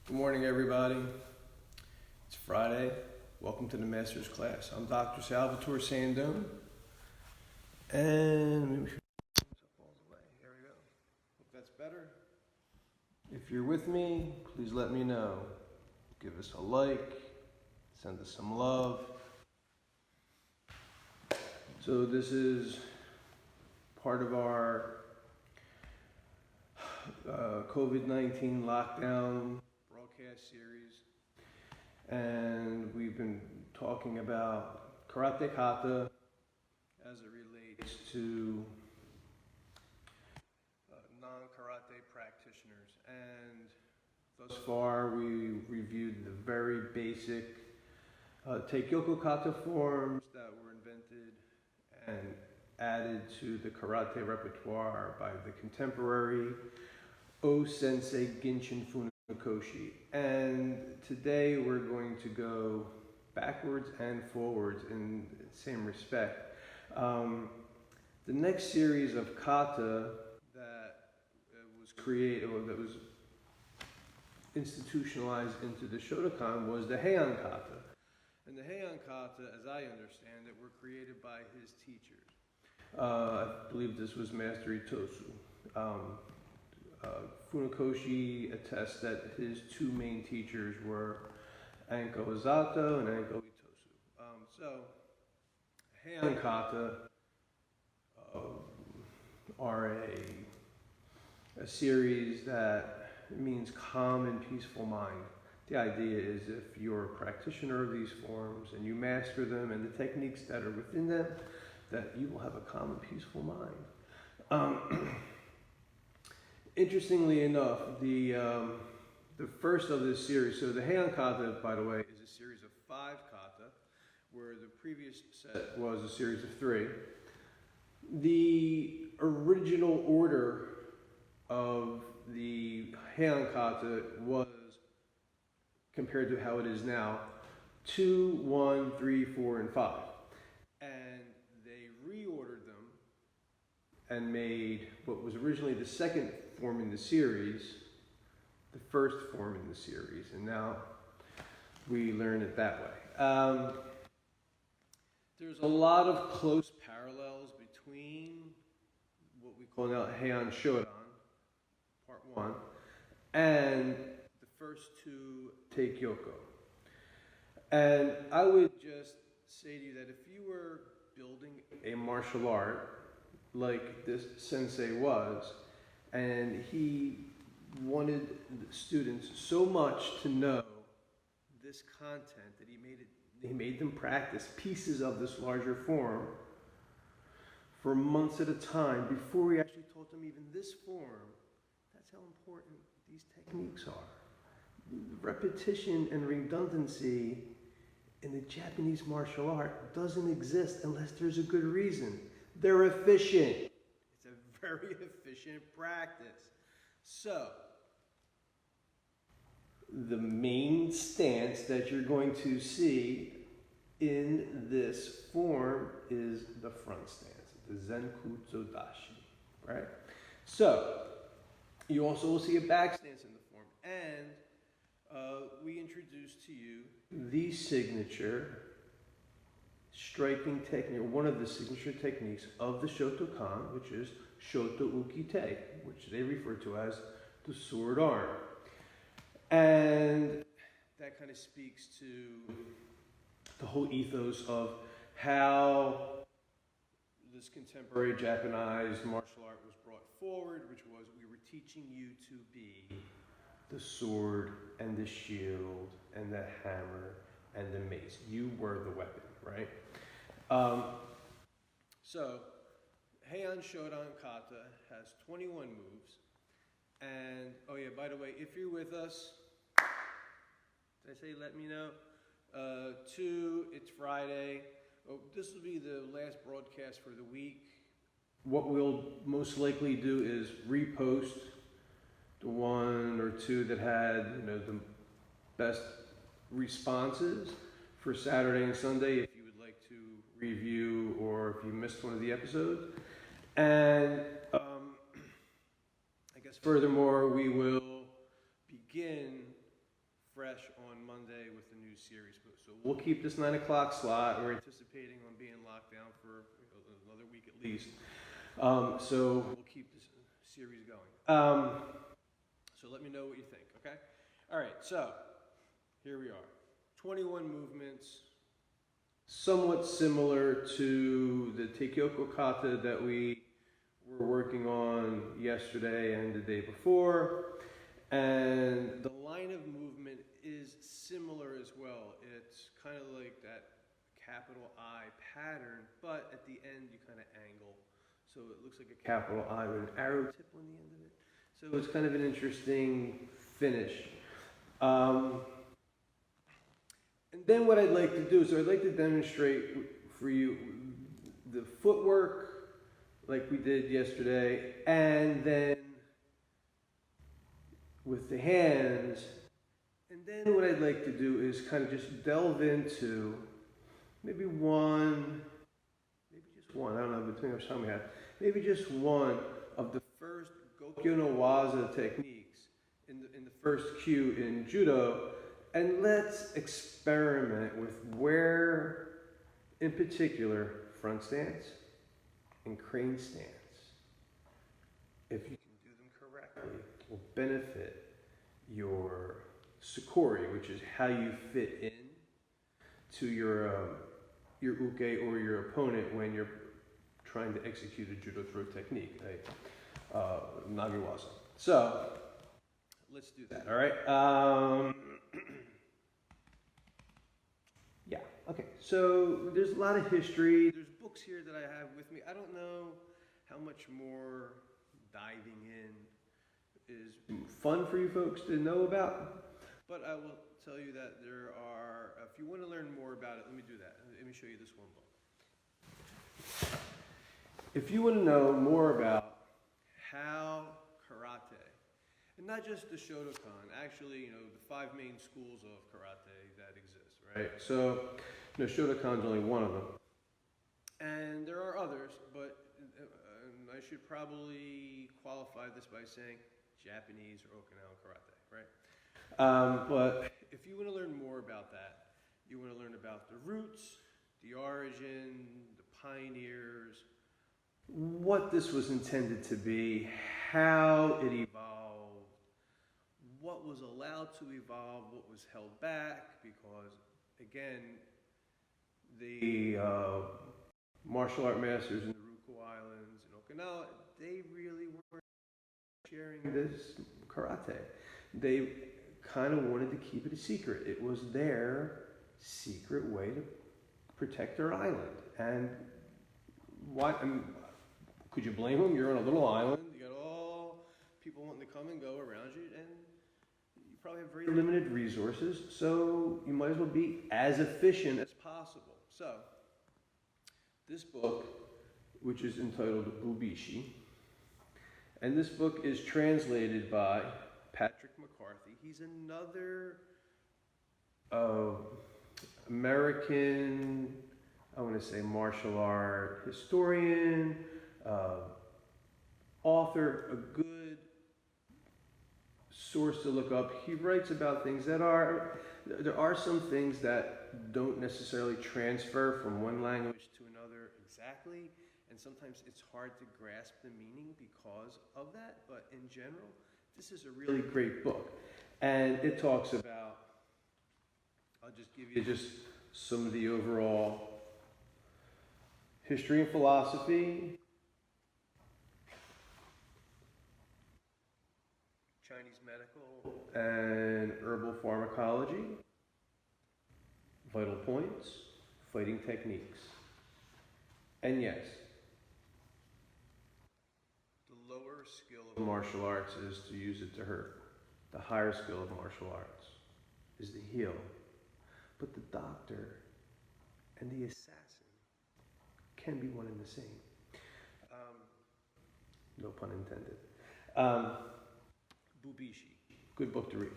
Good morning, everybody. It's Friday. Welcome to the Master's class. I'm Dr. Salvatore Sandone. And maybe we should all the way. There we go. Hope that's better. If you're with me, please let me know. Give us a like. Send us some love. So this is part of our COVID-19 lockdown broadcast series, and we've been talking about karate kata as it relates to non-karate practitioners. And thus far we reviewed the very basic Teikyoku kata forms that were invented and added to the karate repertoire by the contemporary O-sensei Ginshin Funakoshi. And today we're going to go backwards and forwards in the same respect. The next series of kata that was created, or that was institutionalized into the Shotokan, was the Heian kata. And the Heian kata, as I understand it, were created by his teachers. I believe this was Master Itosu. Funakoshi attests that his two main teachers were Anko Azato and Anko Itosu. So, Heian kata are a series that means calm and peaceful mind. The idea is if you're a practitioner of these forms and you master them and the techniques that are within them, that you will have a calm and peaceful mind. Interestingly enough, the first of this series, so the Heian kata, by the way, is a series of 5 kata, where the previous set was a series of 3. The original order of the Heian kata was, compared to how it is now, 2, 1, 3, 4, and 5. And they reordered them and made what was originally the second form in the series the first form in the series, and now we learn it that way. There's a lot of close parallels between what we call now Heian Shodan, part 1, and the first 2 Teikyoku. And I would just say to you that if you were building a martial art like this sensei was, and he wanted the students so much to know this content that he made them practice pieces of this larger form for months at a time before he actually taught them even this form. That's how important these techniques are. Repetition and redundancy in the Japanese martial art doesn't exist unless there's a good reason. They're efficient. It's a very efficient practice. So, the main stance that you're going to see in this form is the front stance, the Zenkutsu Dashi, right? So, you also will see a back stance in the form, and we introduce to you the signature striking technique, one of the signature techniques of the Shotokan, which is Shoto Ukite, which they refer to as the sword arm. And that kind of speaks to the whole ethos of how this contemporary Japanese martial art was brought forward, which was we were teaching you to be the sword and the shield and the hammer and the mace. You were the weapon, right? So, Heian Shodan Kata has 21 moves. And, oh yeah, by the way, if you're with us, did I say let me know? 2, it's Friday. Oh, this will be the last broadcast for the week. What we'll most likely do is repost the 1 or 2 that had, the best responses for Saturday and Sunday, if you would like to review or if you missed one of the episodes. And I guess furthermore, we will begin fresh on Monday with the new series. So we'll keep this 9 o'clock slot. We're anticipating on being locked down for another week at least. So we'll keep this series going. So let me know what you think, okay? All right, so here we are. 21 movements, somewhat similar to the Teikyoku kata that we were working on yesterday and the day before. And the line of movement is similar as well. It's kind of like that capital I pattern, but at the end you kind of angle. So it looks like a capital I with an arrow tip on the end of it. So it's kind of an interesting finish. And then what I'd like to do is I'd like to demonstrate for you the footwork like we did yesterday, and then with the hands. And then what I'd like to do is kind of just delve into maybe just one, I don't know between how much time we have, maybe just one of the first Gokyo no Waza techniques in the first kyu in judo, and let's experiment with where, in particular, front stance and crane stance, if you can do them correctly, will benefit your sukori, which is how you fit in to your uke or your opponent when you're trying to execute a judo throw technique, a nagewaza. So let's do that. All right. Yeah. Okay. So there's a lot of history. There's books here that I have with me. I don't know how much more diving in is fun for you folks to know about, but I will tell you that there are, if you want to learn more about it, let me do that. Let me show you this one book. If you want to know more about how karate, and not just the Shotokan, actually, the 5 main schools of karate that exist, right? So, Shotokan's only one of them. And there are others, but I should probably qualify this by saying Japanese or Okinawan karate, right? But if you want to learn more about that, you want to learn about the roots, the origin, the pioneers, what this was intended to be, how it evolved, what was allowed to evolve, what was held back, because, again, the martial art masters in the Ryukyu Islands in Okinawa, they really weren't sharing this karate. They kind of wanted to keep it a secret. It was their secret way to protect their island. And what? Could you blame them? You're on a little island. You got all people wanting to come and go around you, and you probably have very limited resources. So you might as well be as efficient as possible. So this book, which is entitled Bubishi, and this book is translated by Patrick McCarthy. He's another American, I want to say martial art historian, author, a good source to look up. He writes about things that there are some things that don't necessarily transfer from one language to another exactly, and sometimes it's hard to grasp the meaning because of that, but in general, this is a really great book. And it talks about, I'll just give you just some of the overall history and philosophy, Chinese medical and herbal pharmacology, vital points, fighting techniques. And yes, the lower skill of martial arts is to use it to hurt. The higher skill of martial arts is to heal. But the doctor and the assassin can be one and the same. No pun intended. Bubishi, good book to read.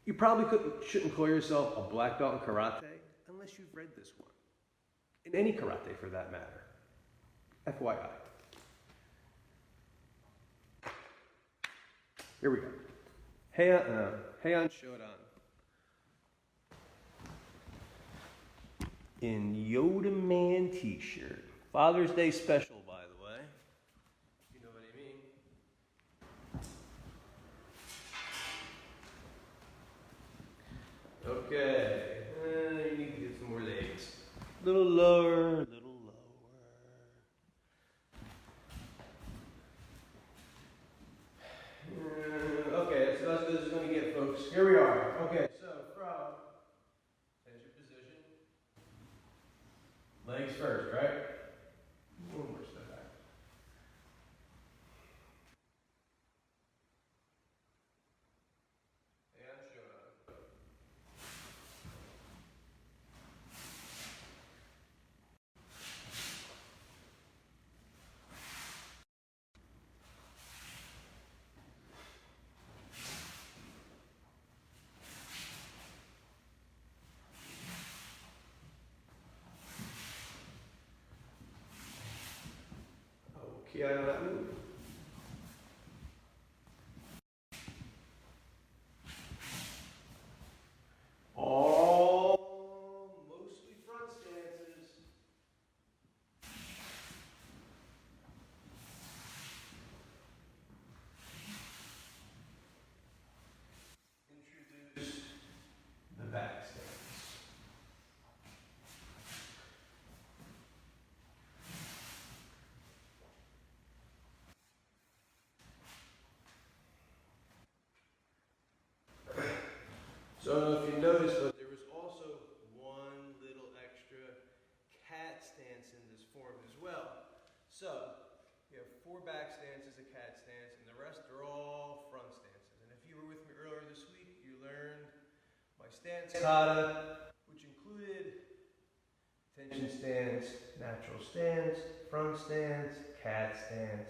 You probably shouldn't call yourself a black belt in karate unless you've read this one. In any karate for that matter. FYI. Here we go. Heian Shodan. In Yoda Man t-shirt. Father's Day special, by the way. You know what I mean? Okay. You need to get some more legs. A little lower, a little lower. Okay, so that's what this is going to get, folks. Here we are. Okay, so from, there's your position. Legs first, right? One more step back. And show on. Okay, I know that move. All mostly front stances. Introduce the back stance. So I don't know if you noticed, but there was also one little extra cat stance in this form as well. So you have 4 back stances, a cat stance, and the rest are all front stances. And if you were with me earlier this week, you learned my stance kata, which included tension stance, natural stance, front stance, cat stance,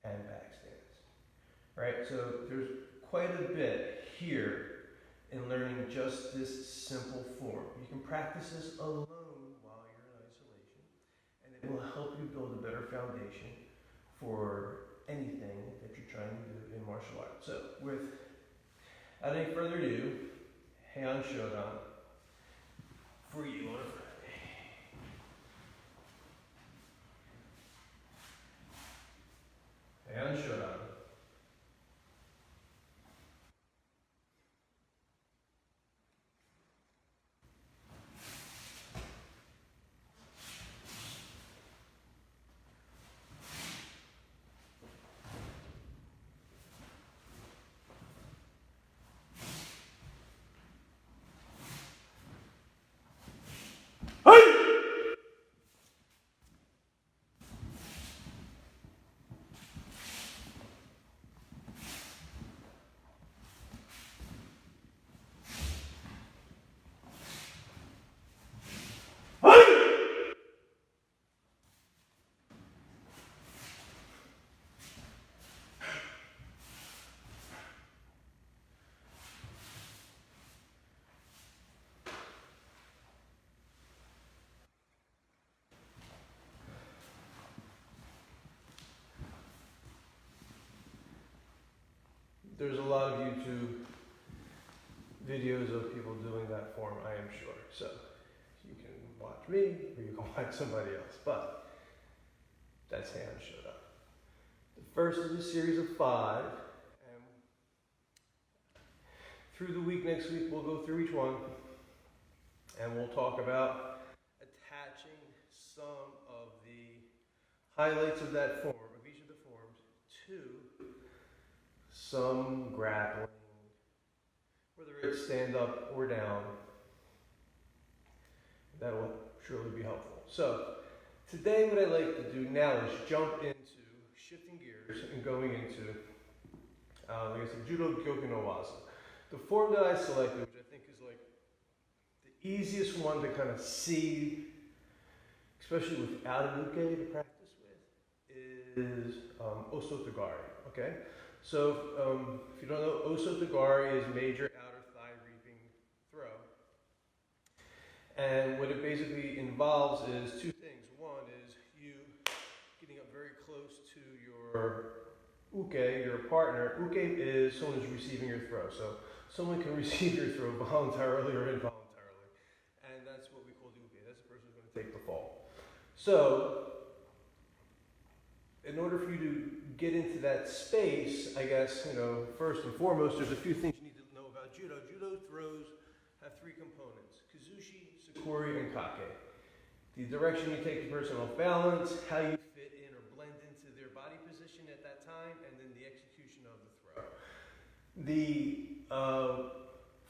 and back stance. Right? So there's quite a bit here in learning just this simple form. You can practice this alone while you're in isolation, and it will help you build a better foundation for anything that you're trying to do in martial arts. So without any further ado, Heian Shodan for you on a Friday. Heian Shodan. There's a lot of YouTube videos of people doing that form, I am sure. So you can watch me or you can watch somebody else, but that's Heian Shodan. The first of a series of 5, and through the week next week we'll go through each one and we'll talk about attaching some of the highlights of that form, of each of the forms, to some grappling, whether it's stand up or down. That will surely be helpful. So today what I like to do now is jump into shifting gears and going into, like I said, Judo Gyoku no Waza. The form that I selected, which I think is like the easiest one to kind of see, especially without a nuke to practice with, is Osotogari, okay? So if you don't know, Osotogari is major outer thigh reaping throw. And what it basically involves is 2 things. One is you getting up very close to your uke, your partner. Uke is someone who's receiving your throw. So someone can receive your throw voluntarily or involuntarily. And that's what we call the uke. That's the person who's going to take the fall. So in order for you to get into that space, I guess, first and foremost, there's a few things you need to know about judo. Judo throws have three components: kazushi, sakuri, and kake. The direction you take the person off balance, how you fit in or blend into their body position at that time, and then the execution of the throw. The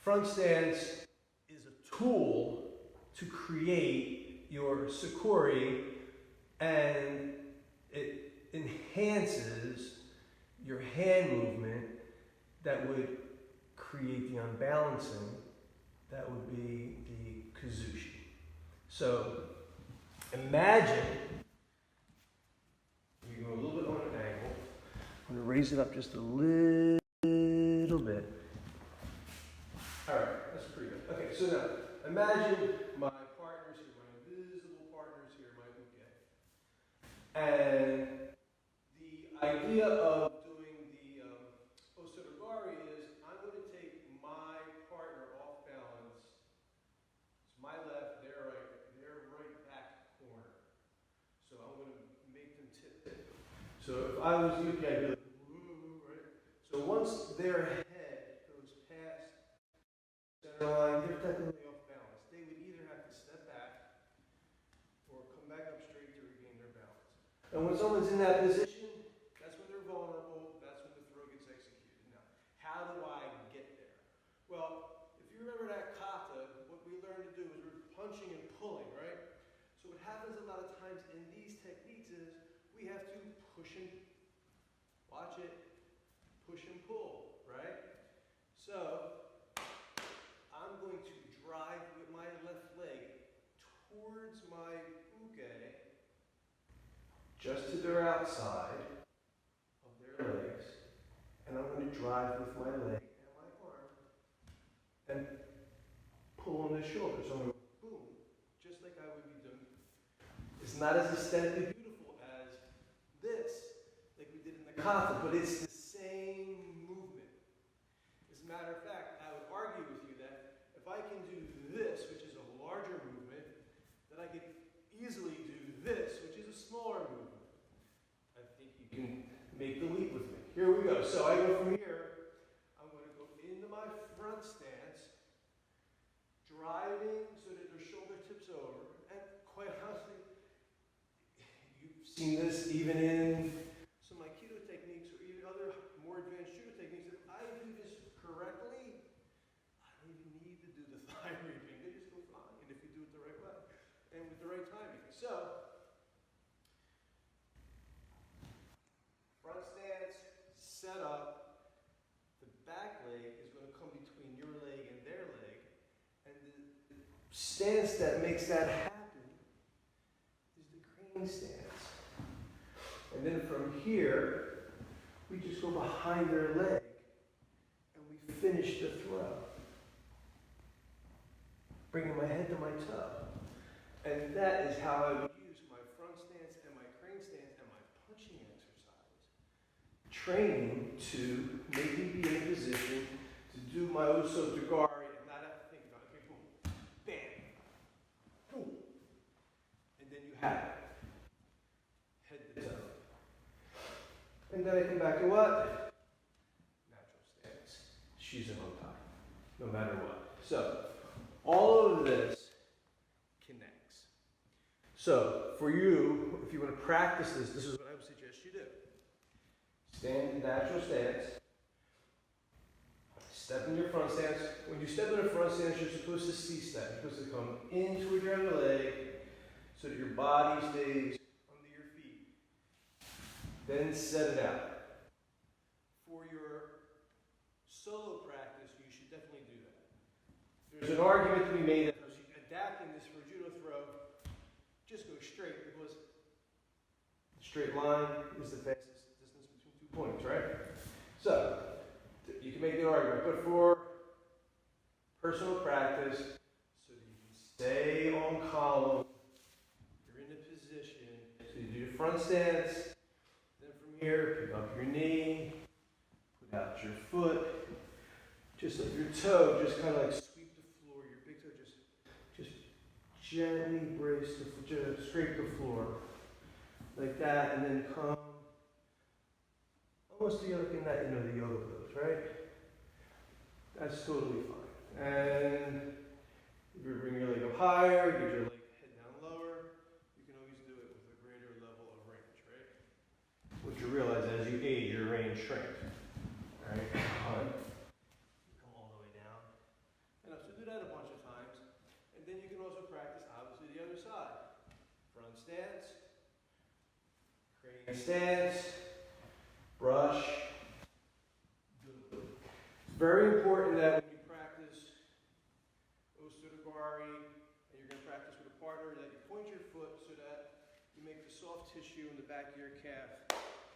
front stance is a tool to create your sakuri, and it enhances your hand movement that would create the unbalancing. That would be the kazushi. So imagine, you go a little bit on an angle. I'm going to raise it up just a little bit. All right, that's pretty good. Okay, so now imagine my partners here, my invisible partners here, my uke. And the idea of doing the osotogari is I'm going to take my partner off balance. It's my left, their right back corner. So I'm going to make them tip. So if I was uke, I'd be like, woo, right? So once their head goes past the center line, they're technically off balance. They would either have to step back or come back up straight to regain their balance. And when someone's in that position, that's when they're vulnerable, that's when the throw gets executed. Now, how do I get there? Well, if you remember that kata, what we learned to do is we're punching and pulling, right? So what happens a lot of times in these techniques is we have to push and, watch it, push and pull, right? So I'm going to drive with my left leg towards my uke, just to their outside of their legs, and I'm going to drive with my leg and my arm and pull on the shoulder. So I'm going to boom, just like I would be doing. It's not as aesthetically beautiful as this, like we did in the kata, but it's the same movement. As a matter of fact, I would argue with you that if I can do this, which is a larger movement, then I could easily do this, which is a smaller movement. I think you can make the leap with me. Here we go. So I go from here. I'm going to go into my front stance, driving so that their shoulder tips over. And quite honestly, you've seen this even in some Aikido techniques or even other more advanced judo techniques. If I do this correctly, I don't even need to do the thigh reaping. They just go fine. And if you do it the right way and with the right timing. So, front stance, set up. The back leg is going to come between your leg and their leg. And the stance that makes that happen is the crane stance. And then from here, we just go behind their leg and we finish the throw. Bringing my head to my toe. And that is how I would use my front stance and my crane stance and my punching exercise. Training to make me be in a position to do my osotogari and not have to think about it. Okay, boom, bam, boom. And then you have it. Head to toe. And then I come back to what? Natural stance. Shizen Otai. No matter what. So, all of this connects. So, for you, if you want to practice this, this is what I would suggest you do. Stand in natural stance. Step in your front stance. When you step in a front stance, you're supposed to C-step. You're supposed to come in toward your other leg so that your body stays under your feet. Then set it out. For your solo practice, you should definitely do that. There's an argument to be made that adapting this for a judo throw, just go straight because the straight line is the fastest distance between 2 points, right? So, you can make the argument, but for personal practice, so that you can stay on column, you're in a position, so you do your front stance, then from here, pick up your knee, put out your foot, just let your toe just kind of like sweep the floor, your big toe just gently brace the, just scrape the floor, like that, and then come, almost like in that, you know, the yoga pose, right? That's totally fine. And if you bring your leg up higher, get your leg head down lower, you can always do it with a greater level of range, right? What you realize as you age, your range shrinks. All right, come all the way down. And so do that a bunch of times. And then you can also practice, obviously, the other side. Front stance, crane stance, brush. It's very important that when you practice Osutagari, and you're going to practice with a partner, that you point your foot so that you make the soft tissue in the back of your calf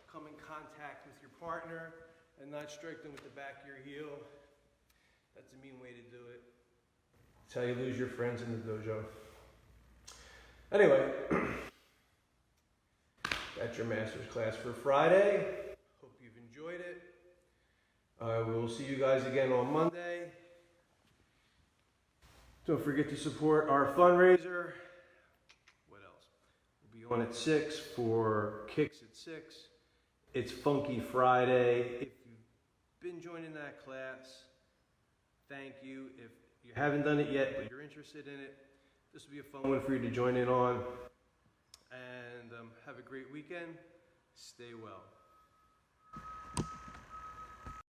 come in contact with your partner and not strike them with the back of your heel. That's a mean way to do it. It's how you lose your friends in the dojo. Anyway, that's your master's class for Friday. Hope you've enjoyed it. We'll see you guys again on Monday. Don't forget to support our fundraiser. What else? We'll be on at 6 for kicks at 6. It's Funky Friday. If you've been joining that class, thank you. If you haven't done it yet, but you're interested in it, this will be a fun one for you to join in on. And have a great weekend. Stay well.